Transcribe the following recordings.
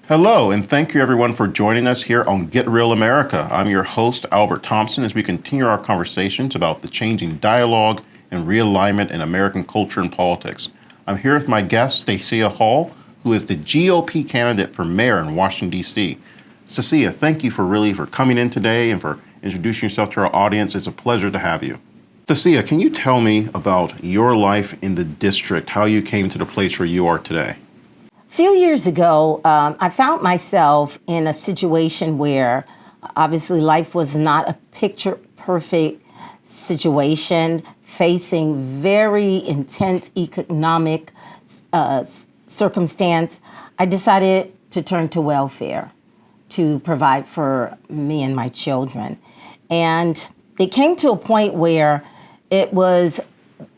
Hello, and thank you everyone for joining us here on Get Real America. I'm your host, Albert Thompson, as we continue our conversations about the changing dialogue and realignment in American culture and politics. I'm here with my guest, Stacia Hall, who is the GOP candidate for mayor in Washington, D.C. Stacia, thank you for coming in today and for introducing yourself to our audience. It's a pleasure to have you. Stacia, can you tell me about your life in the district, how you came to the place where you are today? A few years ago, I found myself in a situation where obviously life was not a picture-perfect situation, facing very intense economic circumstance. I decided to turn to welfare to provide for me and my children. And it came to a point where it was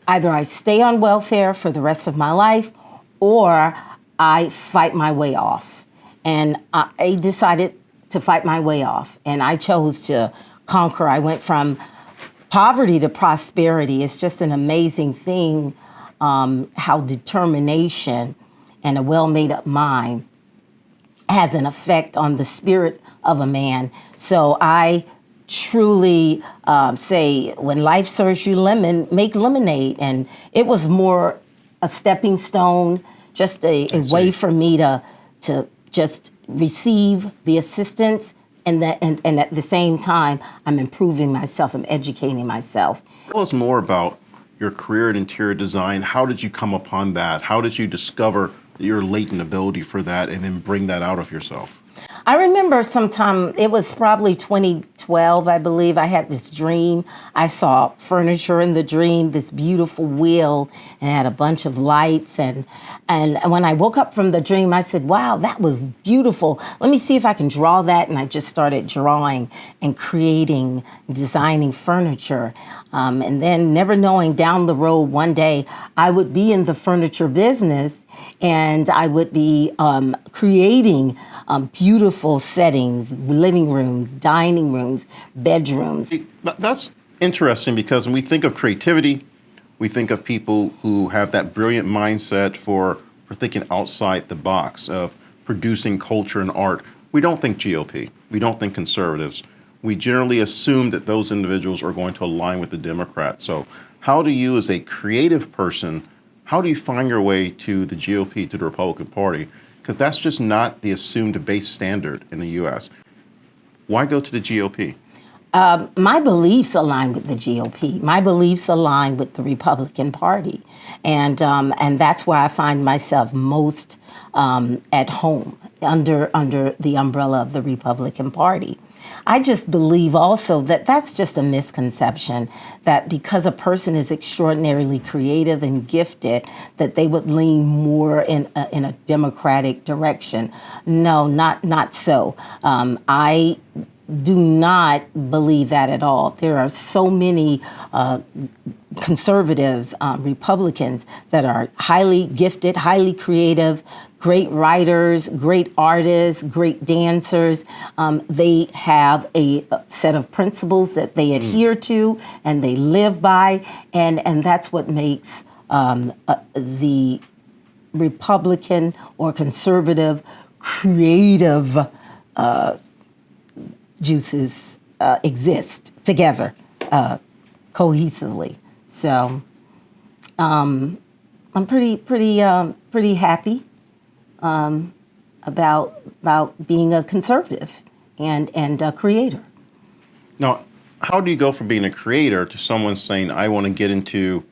either I stay on welfare for the rest of my life or I fight my way off. And I decided to fight my way off. And I chose to conquer. I went from poverty to prosperity. It's just an amazing thing how determination and a well-made-up mind has an effect on the spirit of a man. So I truly say, when life serves you lemon, make lemonade. And it was more a stepping stone, just a way for me to just receive the assistance, and at the same time, I'm improving myself, I'm educating myself. Tell us more about your career in interior design. How did you come upon that? How did you discover your latent ability for that and then bring that out of yourself? I remember sometime, it was probably 2012, I believe, I had this dream. I saw furniture in the dream, this beautiful wheel, and it had a bunch of lights. And when I woke up from the dream, I said, wow, that was beautiful. Let me see if I can draw that. And I just started drawing and creating, designing furniture. And then never knowing down the road one day, I would be in the furniture business and I would be creating beautiful settings, living rooms, dining rooms, bedrooms. That's interesting, because when we think of creativity, we think of people who have that brilliant mindset for thinking outside the box, of producing culture and art. We don't think GOP. We don't think conservatives. We generally assume that those individuals are going to align with the Democrats. So how do you, as a creative person, how do you find your way to the GOP, to the Republican Party? Because that's just not the assumed base standard in the U.S. Why go to the GOP? My beliefs align with the GOP. My beliefs align with the Republican Party. And that's where I find myself most at home, under the umbrella of the Republican Party. I just believe also that that's just a misconception, that because a person is extraordinarily creative and gifted, that they would lean more in a Democratic direction. No, not so. I do not believe that at all. There are so many conservatives, Republicans, that are highly gifted, highly creative, great writers, great artists, great dancers. They have a set of principles that they adhere to and they live by, and that's what makes the Republican or conservative creative juices exist together cohesively. So I'm pretty happy about being a conservative and a creator. Now, how do you go from being a creator to someone saying, I want to get into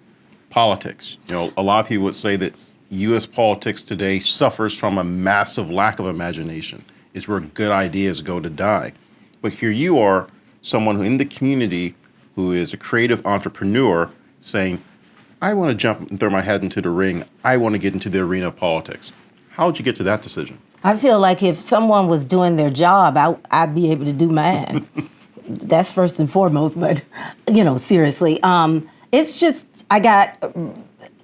politics? You know, a lot of people would say that U.S. politics today suffers from a massive lack of imagination. It's where good ideas go to die. But here you are, someone who in the community who is a creative entrepreneur, saying, I want to jump and throw my head into the ring. I want to get into the arena of politics. How did you get to that decision? I feel like if someone was doing their job, I'd be able to do mine. That's first and foremost, but, seriously. It's just,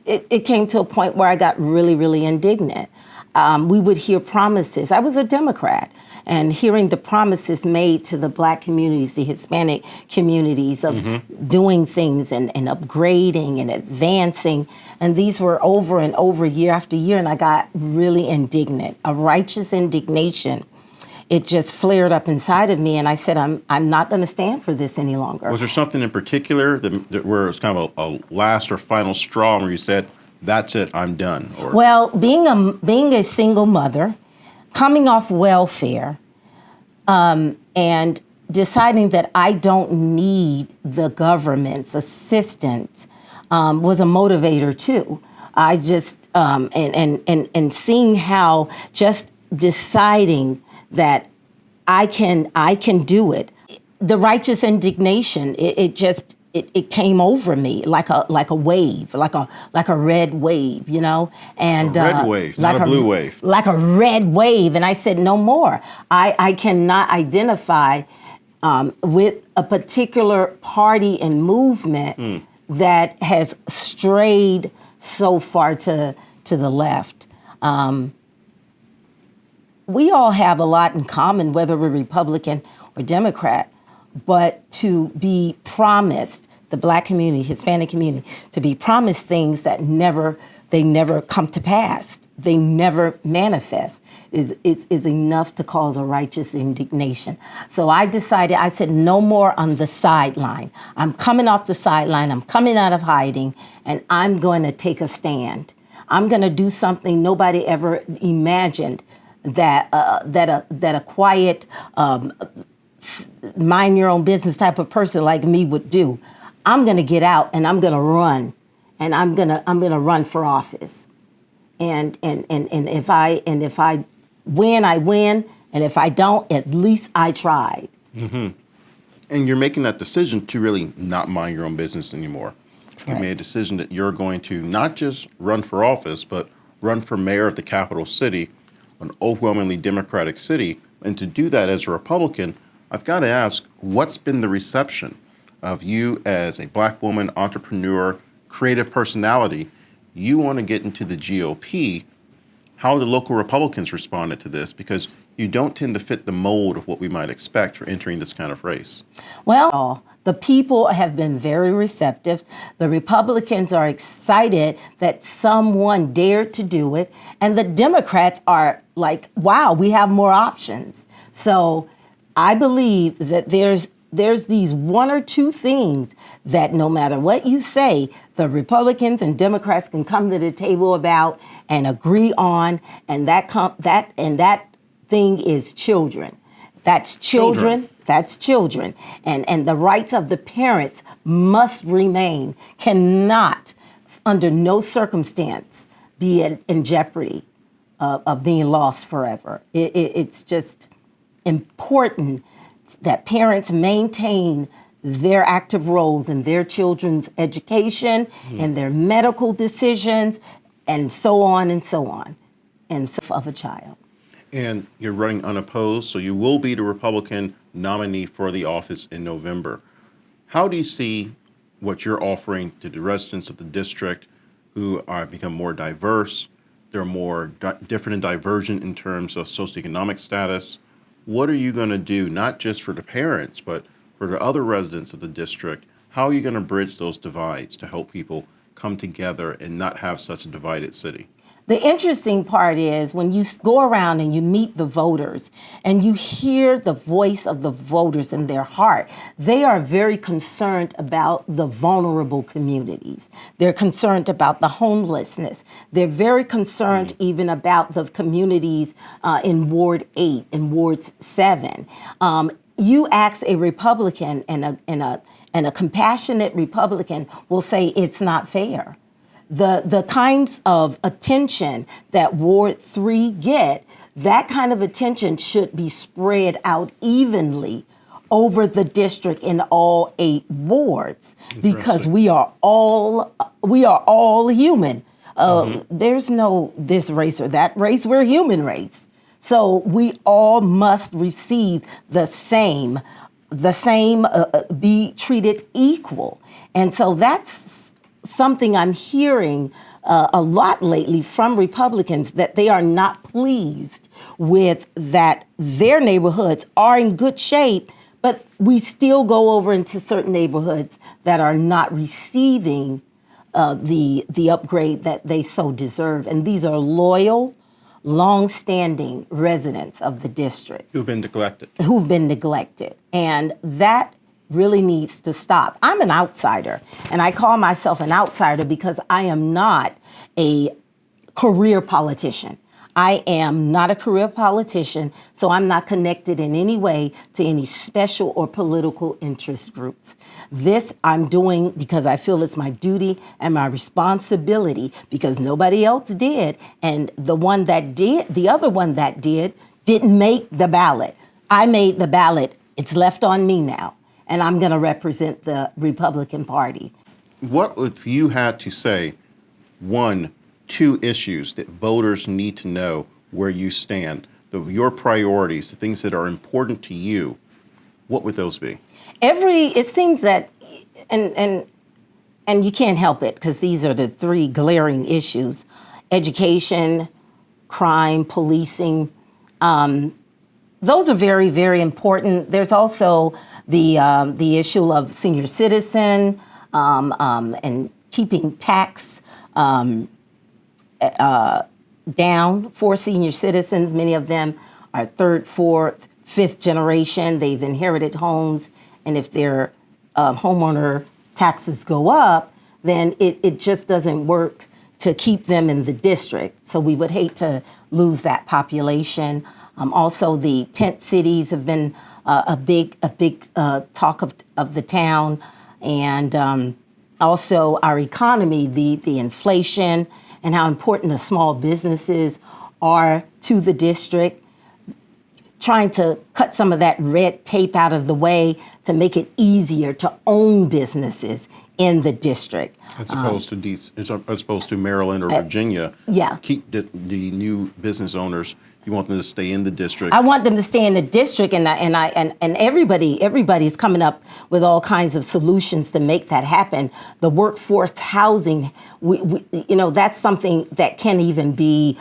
it came to a point where I got really, really indignant. we would hear promises. I was a Democrat, and hearing the promises made to the Black communities, the Hispanic communities of doing things and upgrading and advancing. And these were over and over, year after year, and I got really indignant, a righteous indignation. It just flared up inside of me, and I said, I'm not going to stand for this any longer. Was there something in particular that where it was kind of a last or final straw where you said, that's it, I'm done? Or? Well, being a single mother, coming off welfare, and deciding that I don't need the government's assistance was a motivator too. I just and seeing how just deciding that I can do it. The righteous indignation, it came over me like a wave, like a red wave, you know, and a red wave, like not a blue wave, like a red wave. And I said, no more. I cannot identify with a particular party and movement that has strayed so far to the left. We all have a lot in common, whether we're Republican or Democrat, but to be promised, the Black community, Hispanic community, to be promised things that they never come to pass, they never manifest, is enough to cause a righteous indignation. So I decided, I said, no more on the sideline. I'm coming off the sideline, I'm coming out of hiding, and I'm going to take a stand. I'm going to do something nobody ever imagined that a quiet, mind your own business type of person like me would do. I'm going to get out and I'm going to run, and I'm going to run for office. And if I win, I win, and if I don't, at least I tried. Mm-hmm. And you're making that decision to really not mind your own business anymore. Correct. You made a decision that you're going to not just run for office, but run for mayor of the capital city, an overwhelmingly Democratic city. And to do that as a Republican, I've got to ask, what's been the reception of you as a Black woman, entrepreneur, creative personality? You want to get into the GOP. How the local Republicans responded to this? Because you don't tend to fit the mold of what we might expect for entering this kind of race. Well, the people have been very receptive. The Republicans are excited that someone dared to do it. And the Democrats are like, wow, we have more options. So I believe that there's these one or two things that no matter what you say, the Republicans and Democrats can come to the table about and agree on, and that thing is children. That's children. That's children. And the rights of the parents must remain, cannot, under no circumstance, be in jeopardy of being lost forever. It's just important that parents maintain their active roles in their children's education and their medical decisions, and so on and so on, and so of a child. And you're running unopposed, so you will be the Republican nominee for the office in November. How do you see what you're offering to the residents of the district who are become more diverse? They're more different and divergent in terms of socioeconomic status. What are you going to do, not just for the parents, but for the other residents of the district? How are you going to bridge those divides to help people come together and not have such a divided city? The interesting part is when you go around and you meet the voters and you hear the voice of the voters in their heart, they are very concerned about the vulnerable communities. They're concerned about the homelessness. They're very concerned even about the communities in Ward 8 and Ward 7. You ask a Republican, and a compassionate Republican will say it's not fair. The kinds of attention that Ward 3 get, that kind of attention should be spread out evenly over the district in all 8 wards, because we are all human. There's no this race or that race. We're a human race. So we all must receive the same, be treated equal. And so that's something I'm hearing a lot lately from Republicans that they are not pleased with that their neighborhoods are in good shape, but we still go over into certain neighborhoods that are not receiving the upgrade that they so deserve. And these are loyal, long-standing residents of the district Who've been neglected. And that really needs to stop. I'm an outsider, and I call myself an outsider because I am not a career politician. I am not a career politician, so I'm not connected in any way to any special or political interest groups. This I'm doing because I feel it's my duty and my responsibility because nobody else did. And the other one that didn't make the ballot. I made the ballot. It's left on me now, and I'm going to represent the Republican Party. What if you had to say two issues that voters need to know where you stand, your priorities, the things that are important to you, what would those be? It seems that, and you can't help it because these are the three glaring issues: education, crime, policing. Those are very, very important. There's also the issue of senior citizen and keeping tax down for senior citizens. Many of them are third, fourth, fifth generation. They've inherited homes, and if their homeowner taxes go up, then it just doesn't work to keep them in the district. So we would hate to lose that population. Also, the tent cities have been a big talk of the town, and also our economy, the inflation, and how important the small businesses are to the district. Trying to cut some of that red tape out of the way to make it easier to own businesses in the district. As opposed to Maryland or Virginia. Yeah. Keep the new business owners. You want them to stay in the district. I want them to stay in the district, and everybody's coming up with all kinds of solutions to make that happen. The workforce housing, that's something that can't even be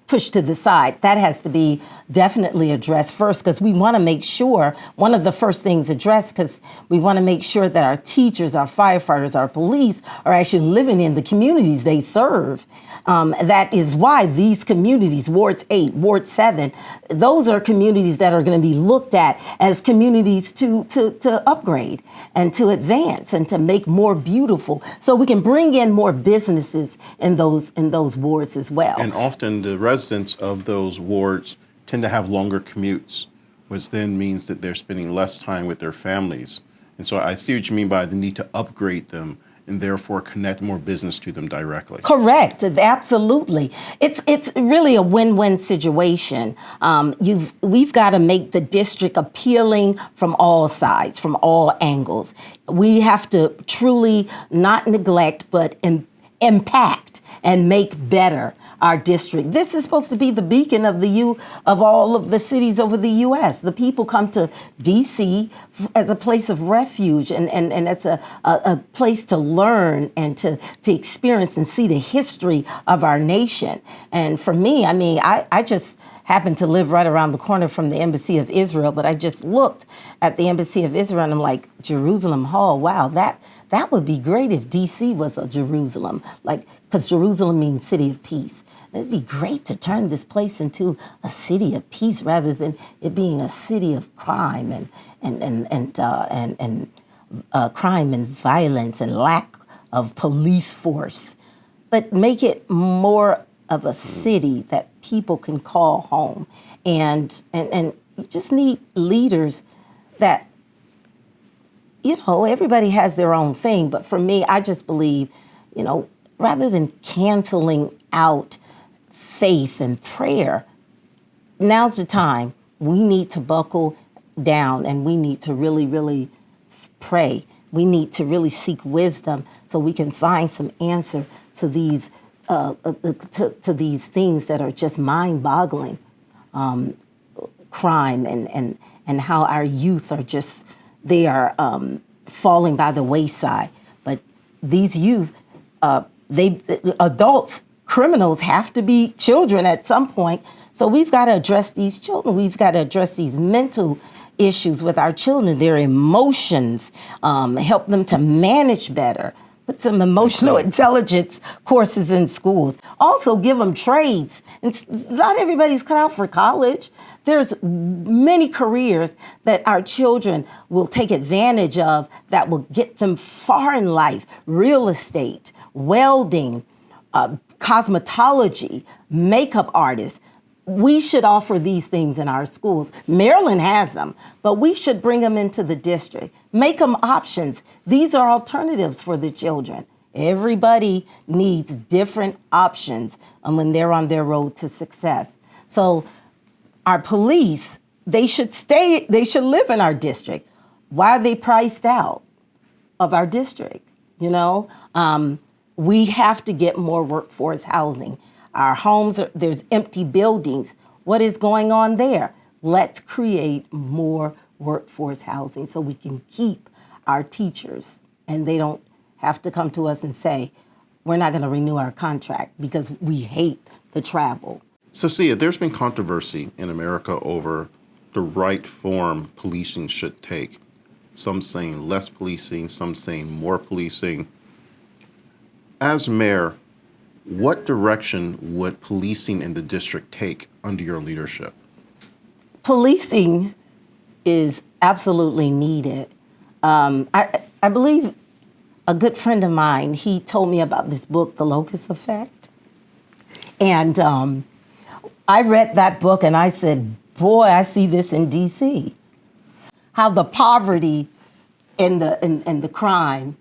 pushed to the side. That has to be definitely addressed first, because we want to make sure, one of the first things addressed, because we want to make sure that our teachers, our firefighters, our police are actually living in the communities they serve. That is why these communities, Wards 8, Ward 7, those are communities that are going to be looked at as communities to upgrade and to advance and to make more beautiful, so we can bring in more businesses in those wards as well. And often the residents of those wards tend to have longer commutes, which then means that they're spending less time with their families. And so I see what you mean by the need to upgrade them and therefore connect more business to them directly. Correct, absolutely. It's really a win-win situation. We've got to make the district appealing from all sides, from all angles. We have to truly not neglect, but impact and make better our district. This is supposed to be the beacon of all of the cities over the U.S. The people come to D.C. as a place of refuge and as a place to learn and to experience and see the history of our nation. And for me, I just happen to live right around the corner from the Embassy of Israel, but I just looked at the Embassy of Israel and I'm like, Jerusalem Hall, wow, that would be great if D.C. was a Jerusalem, because Jerusalem means city of peace. It'd be great to turn this place into a city of peace rather than it being a city of crime and crime and violence and lack of police force. But make it more of a city that people can call home, and you just need leaders that, everybody has their own thing, but for me, I just believe, rather than canceling out faith and prayer, now's the time. We need to buckle down and we need to really, really pray. We need to really seek wisdom so we can find some answer to these things that are just mind-boggling. Crime and how our youth are they are falling by the wayside. But these youth, adults, criminals have to be children at some point. So we've got to address these children. We've got to address these mental issues with our children, their emotions, help them to manage better. Put some emotional intelligence courses in schools. Also give them trades. And not everybody's cut out for college. There's many careers that our children will take advantage of that will get them far in life. Real estate, welding, cosmetology, makeup artists. We should offer these things in our schools. Maryland has them, but we should bring them into the district. Make them options. These are alternatives for the children. Everybody needs different options when they're on their road to success. So our police, they should live in our district. Why are they priced out of our district? We have to get more workforce housing. Our homes, there's empty buildings. What is going on there? Let's create more workforce housing so we can keep our teachers and they don't have to come to us and say, we're not going to renew our contract because we hate the travel. Stacia, there's been controversy in America over the right form policing should take. Some saying less policing, some saying more policing. As mayor, what direction would policing in the district take under your leadership? Policing is absolutely needed. I believe a good friend of mine, he told me about this book, The Locust Effect. And I read that book and I said, boy, I see this in D.C. How the poverty and the crime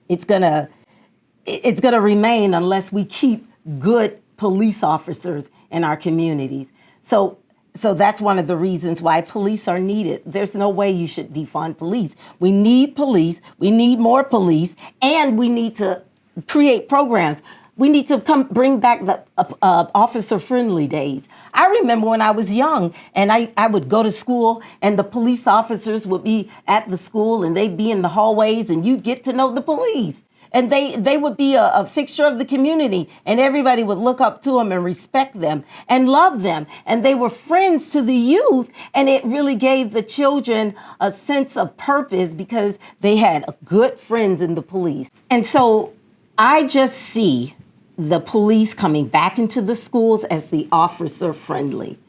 it's gonna remain unless we keep good police officers in our communities. So that's one of the reasons why police are needed. There's no way you should defund police. We need police, we need more police, and we need to create programs. We need to bring back the officer-friendly days. I remember when I was young and I would go to school and the police officers would be at the school and they'd be in the hallways and you'd get to know the police. And they would be a fixture of the community and everybody would look up to them and respect them and love them. And they were friends to the youth and it really gave the children a sense of purpose because they had good friends in the police. And so I just see the police coming back into the schools as the officer friendly,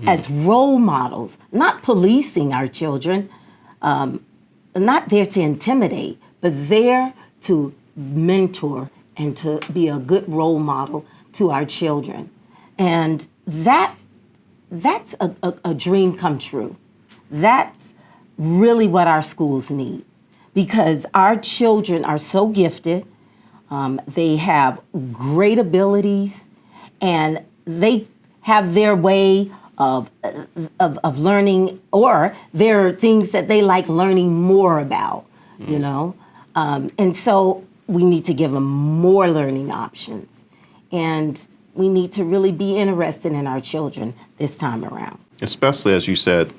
as role models, not policing our children, not there to intimidate, but there to mentor and to be a good role model to our children. And that's a dream come true. That's really what our schools need because our children are so gifted. They have great abilities, and they have their way of learning, or there are things that they like learning more about, And so we need to give them more learning options, and we need to really be interested in our children this time around. Especially, as you said,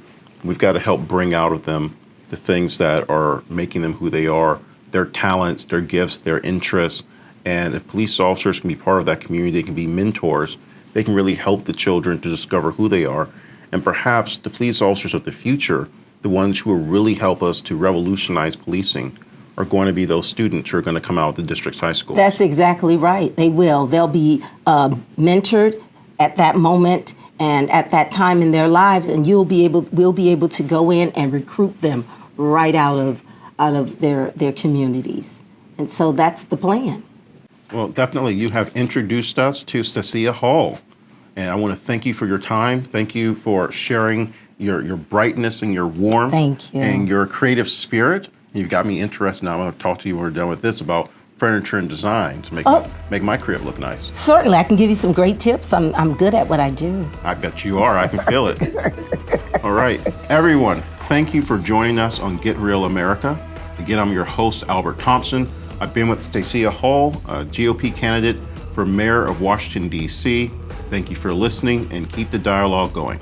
we've got to help bring out of them the things that are making them who they are, their talents, their gifts, their interests. And if police officers can be part of that community, they can be mentors, they can really help the children to discover who they are. And perhaps the police officers of the future, the ones who will really help us to revolutionize policing, are going to be those students who are going to come out of the district's high schools. That's exactly right. They will. They'll be mentored at that moment and at that time in their lives, and we'll be able to go in and recruit them right out of their communities. And so that's the plan. Well, definitely, you have introduced us to Stacia Hall, and I want to thank you for your time. Thank you for sharing your brightness and your warmth. Thank you. And your creative spirit. You've got me interested now. I'm going to talk to you when we're done with this about furniture and design to make my crib look nice. Certainly, I can give you some great tips. I'm good at what I do. I bet you are. I can feel it. All right, everyone, thank you for joining us on Get Real America. Again, I'm your host, Albert Thompson. I've been with Stacia Hall, a GOP candidate for mayor of Washington, D.C. Thank you for listening and keep the dialogue going.